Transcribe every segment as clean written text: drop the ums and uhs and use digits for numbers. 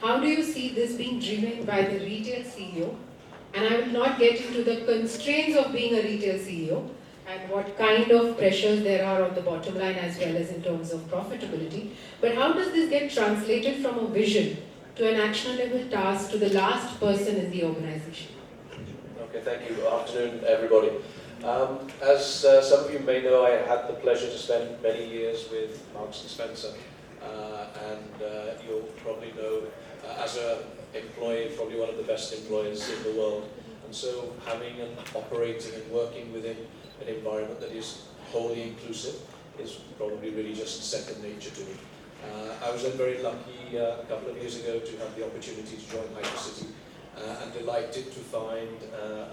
how do you see this being driven by the retail CEO? And I will not get into the constraints of being a retail CEO and what kind of pressures there are on the bottom line as well as in terms of profitability. But how does this get translated from a vision to an actionable task to the last person in the organization? Okay, thank you. Good afternoon, everybody. As some of you may know, I had the pleasure to spend many years with Marks & Spencer, and you'll probably know, as an employee, probably one of the best employers in the world. And so having and operating and working within an environment that is wholly inclusive is probably really just second nature to me. I was then very lucky a couple of years ago to have the opportunity to join Hypercity, and delighted to find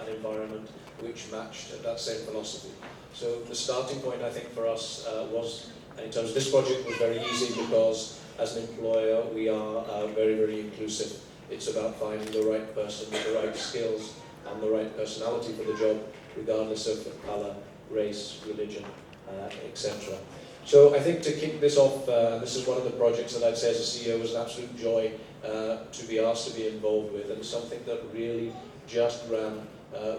an environment which matched that same philosophy. So the starting point, I think, for us was, in terms of this project, was very easy because as an employer we are very, very inclusive. It's about finding the right person with the right skills and the right personality for the job, regardless of colour, race, religion, etc. So I think to kick this off, this is one of the projects that I'd say as a CEO was an absolute joy to be asked to be involved with, and something that really just ran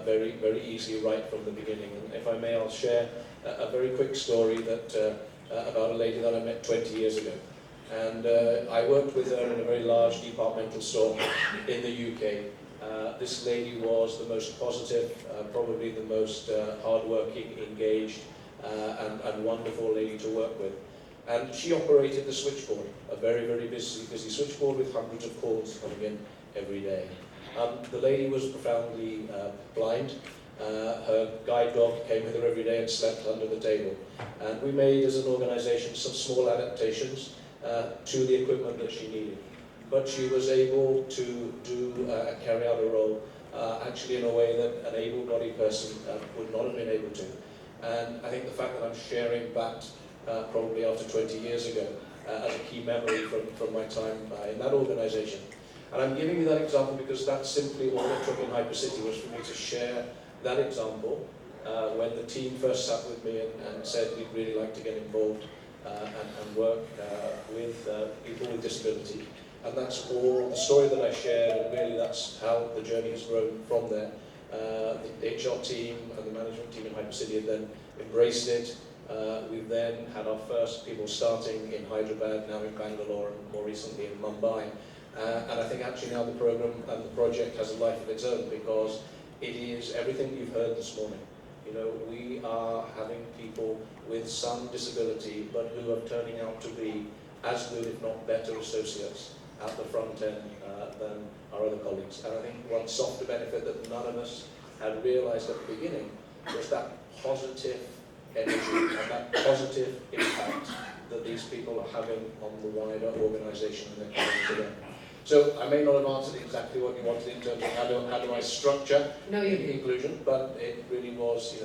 very, very easily right from the beginning. And if I may, I'll share a very quick story that about a lady that I met 20 years ago. And I worked with her in a very large departmental store in the UK. This lady was the most positive, probably the most hardworking, engaged, and wonderful lady to work with. And she operated the switchboard, a very, very busy switchboard with hundreds of calls coming in every day. The lady was profoundly blind. Her guide dog came with her every day and slept under the table. And we made, as an organisation, some small adaptations to the equipment that she needed. But she was able to do and carry out a role actually in a way that an able-bodied person would not have been able to. And I think the fact that I'm sharing that probably after 20 years ago as a key memory from my time in that organisation. And I'm giving you that example because that's simply all it took in Hypercity, was for me to share that example when the team first sat with me and said we'd really like to get involved and work with people with disability. And that's all the story that I shared, and really that's how the journey has grown from there. The HR team and the management team in Hypercity have then embraced it. We've then had our first people starting in Hyderabad, now in Bangalore, and more recently in Mumbai. And I think actually now the program and the project has a life of its own, because it is everything you've heard this morning. You know, we are having people with some disability, but who are turning out to be as good, if not better, associates at the front end than our other colleagues. And I think one softer benefit that none of us had realised at the beginning was that positive energy and that positive impact that these people are having on the wider organisation and their colleagues today. So I may not have answered exactly what you wanted in terms of how do I structure inclusion, but it really was,